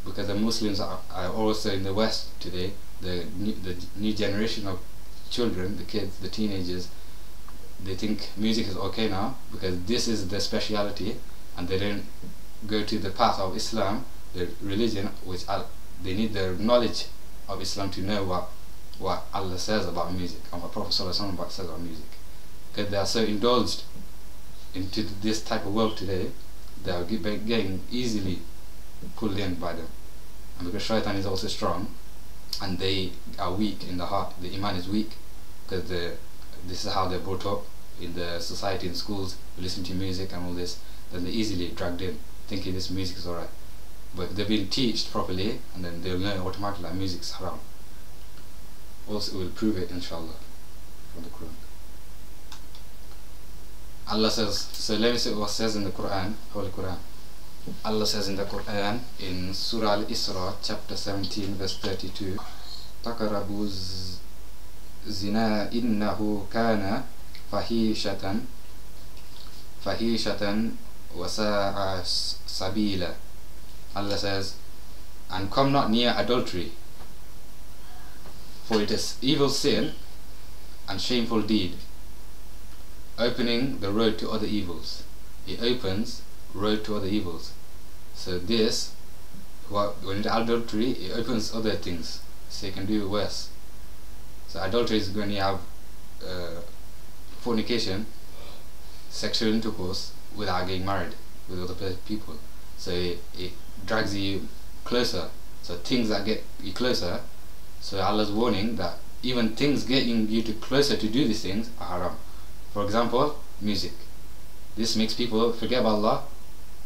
because the Muslims are also in the West today, the new generation of children, the kids, the teenagers, they think music is okay now because this is the speciality, and they don't go to the path of Islam, the religion, which they need the knowledge of Islam to know what Allah says about music and what Prophet ﷺ says about music. Because they are so indulged into this type of world today, they are getting easily pulled in by them. And because shaitan is also strong, and they are weak in the heart, the iman is weak, because this is how they're brought up in the society, in schools, listen to music and all this, then they're easily dragged in, thinking this music is alright. But if they've been taught properly, and then they'll know automatically that music is haram. Also, we'll prove it, inshallah, from the Quran. Allah says, so let me see what says in the Quran, Holy Quran. Allah says in the Quran, in Surah Al-Isra, chapter 17, verse 32, تَقْرَبُوا الزِّنَا إِنَّهُ كَانَ فَحِيشَةً وَسَاءَ سَبِيلًا. Allah says, and come not near adultery, for it is evil sin and shameful deed, opening the road to other evils. It opens road to other evils. So this, when it's adultery, it opens other things, so you can do worse. So adultery is when you have fornication, sexual intercourse without getting married with other people. So it drags you closer. So things that get you closer. So Allah's warning that even things getting you closer to do these things are haram. For example, music. This makes people forget about Allah,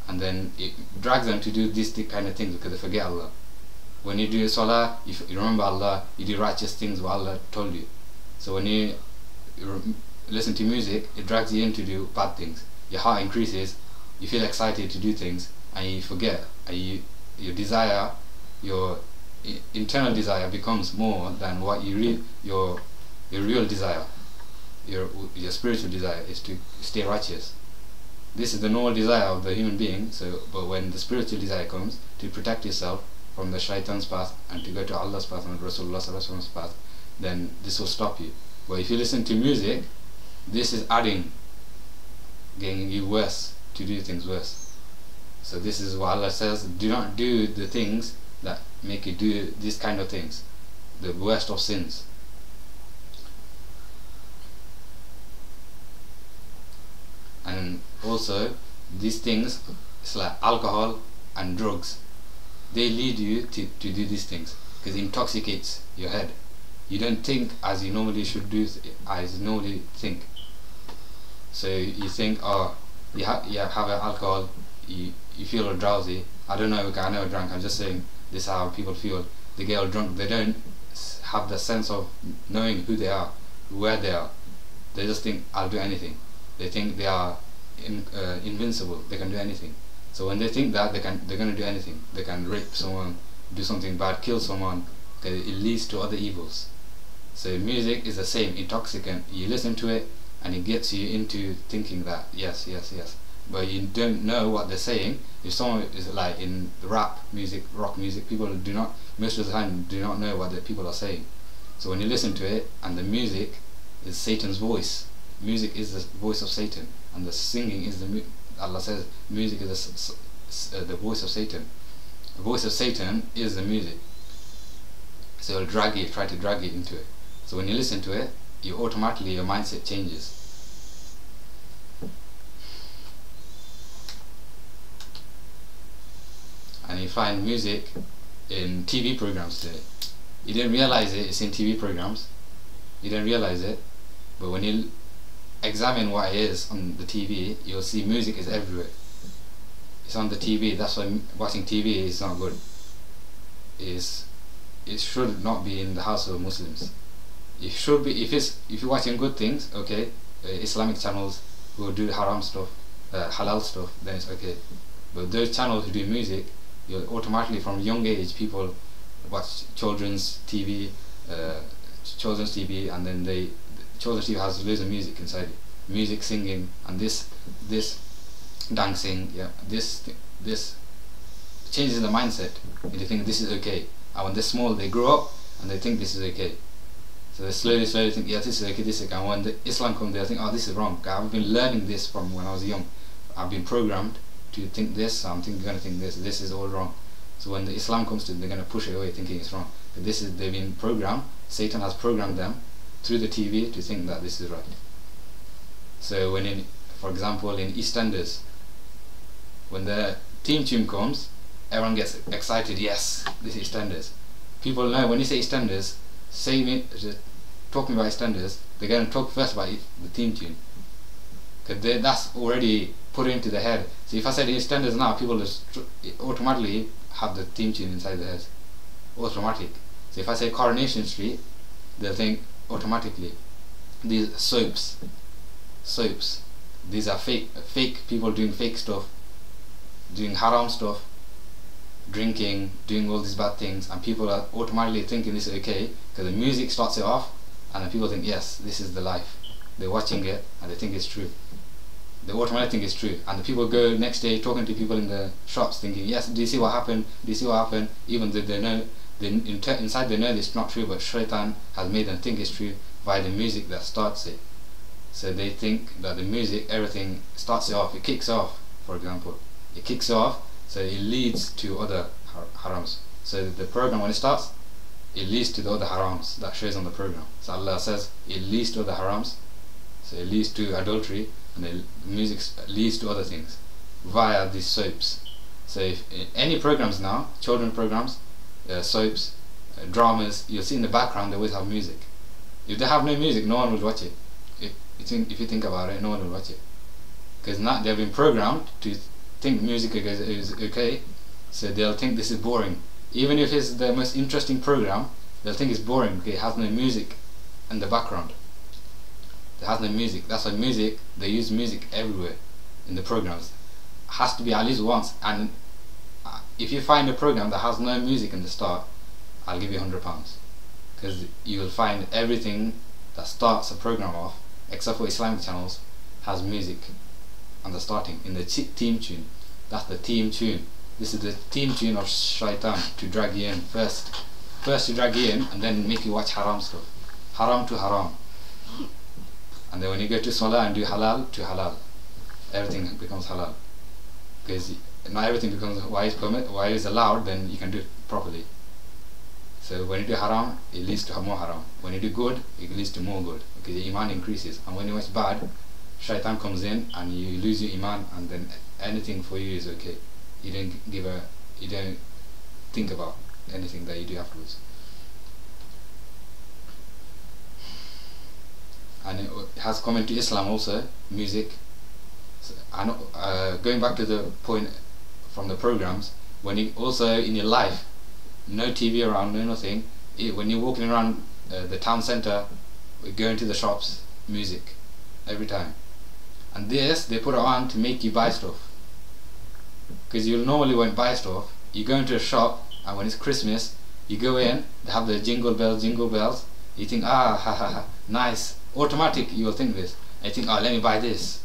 and then it drags them to do these kind of things because they forget Allah. When you do salah, you remember Allah, you do righteous things what Allah told you. So when you listen to music, it drags you in to do bad things. Your heart increases, you feel excited to do things, and you forget, and your desire, your internal desire becomes more than what your real desire, your spiritual desire is to stay righteous. This is the normal desire of the human being. So, but when the spiritual desire comes to protect yourself from the shaitan's path and to go to Allah's path and Rasulullah's path, then this will stop you. But if you listen to music, this is adding, getting you worse, to do things worse. So this is what Allah says, do not do the things that make you do these kind of things, the worst of sins. And also these things, it's like alcohol and drugs, they lead you to do these things because it intoxicates your head. You don't think as you normally should do, as you normally think. So you think, oh, you have an alcohol, you feel all drowsy. I don't know, I never drank, I'm just saying this is how people feel. They get all drunk, they don't have the sense of knowing who they are, where they are. They just think, I'll do anything. They think they are invincible, they can do anything. So when they think that, they're going to do anything. They can rape someone, do something bad, kill someone, because it leads to other evils. So music is the same, intoxicant. You listen to it and it gets you into thinking that yes, yes, yes, but you don't know what they're saying. If someone is like in rap music, rock music, people do not, most of the time, do not know what the people are saying. So when you listen to it, and the music is Satan's voice, music is the voice of Satan, and the singing is Allah says music is the voice of Satan. The voice of Satan is the music. So it'll drag you, try to drag you into it. So when you listen to it, you automatically, your mindset changes. And you find music in TV programs today. You didn't realize it's in TV programs. You didn't realize it, but when you examine what it is on the TV, you'll see music is everywhere. It's on the TV. That's why watching TV is not good. It should not be in the house of Muslims. It should be, if you're watching good things, okay, Islamic channels who do haram stuff, halal stuff, then it's okay. But those channels who do music, you'll automatically, from a young age, people watch children's TV, and then children's TV has loads of music inside it. Music, singing, and this dancing, yeah, this changes the mindset. They think this is okay. And when they're small, they grow up and they think this is okay. So they slowly think, yeah, this is okay, this is okay. And when the Islam comes, they think, oh, this is wrong. I've been learning this from when I was young. I've been programmed to think this, so I'm going to think this. This is all wrong. So when the Islam comes to them, they're going to push it away, thinking it's wrong. But they've been programmed. Satan has programmed them through the TV to think that this is right. So when, for example, in EastEnders, when the theme tune comes, everyone gets excited. Yes, this is EastEnders. People know when you say EastEnders, talking about EastEnders, they're going to talk first about the theme tune, because that's already put into the head. So if I said EastEnders now, people just automatically have the theme tune inside their heads, automatic. So if I say Coronation Street, they'll think automatically these soaps. These are fake people doing fake stuff, doing haram stuff, drinking, doing all these bad things, and people are automatically thinking this is okay because the music starts it off, and then people think, yes, this is the life. They're watching it and they think it's true. They automatically think it's true, and the people go next day talking to people in the shops thinking, yes, do you see what happened? Do you see what happened? Even though they know, inside they know it's not true, but Shaitan has made them think it's true by the music that starts it. So they think that the music, everything starts it off, it kicks off, for example. It kicks off, so it leads to other harams. So the program, when it starts, it leads to the other harams that shows on the program. So Allah says it leads to other harams, so it leads to adultery, and the music leads to other things via these soaps. So if any programs now, children programs, soaps, dramas, you'll see in the background they always have music. If they have no music, no one will watch it. If you think about it, no one will watch it, because now they've been programmed to think music is okay, so they'll think this is boring. Even if it's the most interesting program, they'll think it's boring because it has no music in the background. There has no music. That's why music, they use music everywhere in the programs. It has to be at least once. And if you find a program that has no music in the start, I'll give you £100, because you will find everything that starts a program off, except for Islamic channels, has music on the starting, in the theme tune. That's the theme tune. This is the theme tune of Shaitan, to drag you in first to drag you in, and then make you watch haram stuff, haram to haram. And then when you go to Salah and do halal to halal, everything becomes halal, because not everything becomes why is allowed, then you can do it properly. So when you do haram, it leads to more haram. When you do good, it leads to more good, because your iman increases. And when you watch bad, Shaitan comes in and you lose your iman, and then anything for you is okay. You don't think about anything that you do afterwards. And it has come into Islam also, music. So, going back to the point from the programs, when you also in your life, no TV around, no nothing, when you're walking around the town centre, going to the shops, music every time. And this, they put it on to make you buy stuff, because you normally won't buy stuff. You go into a shop, and when it's Christmas, you go in, they have the jingle bells, you think, ah, ha ha ha, nice. Automatic, you will think this, and you think, oh, let me buy this,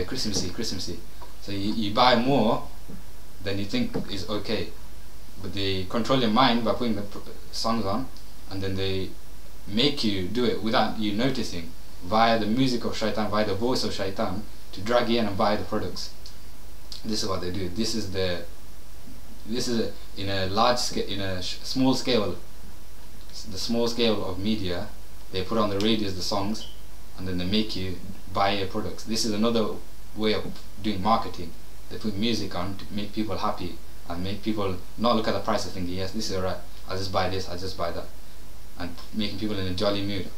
Christmassy. So you buy more than you think is okay, but they control your mind by putting the songs on, and then they make you do it without you noticing, via the music of Shaitan, via the voice of Shaitan, to drag you in and buy the products. This is what they do. This is in a large scale, in a small scale, the small scale of media. They put on the radios the songs, and then they make you buy your products. This is another way of doing marketing. They put music on to make people happy, and make people not look at the price and think, yes, this is alright, I'll just buy this, I'll just buy that, and making people in a jolly mood.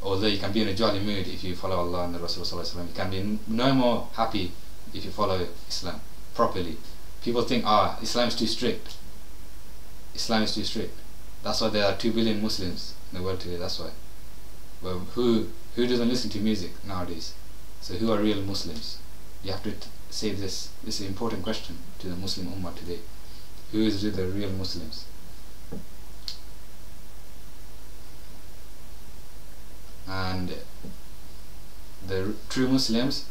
Although you can be in a jolly mood if you follow Allah and the Rasul Sallallahu Alaihi Wasallam, you can be no more happy if you follow Islam properly. People think, Islam is too strict. Islam is too strict. That's why there are 2 billion Muslims in the world today. That's why. Well, who doesn't listen to music nowadays? So who are real Muslims? You have to say this. This is an important question to the Muslim Ummah today. Who is the real Muslims? And the true Muslims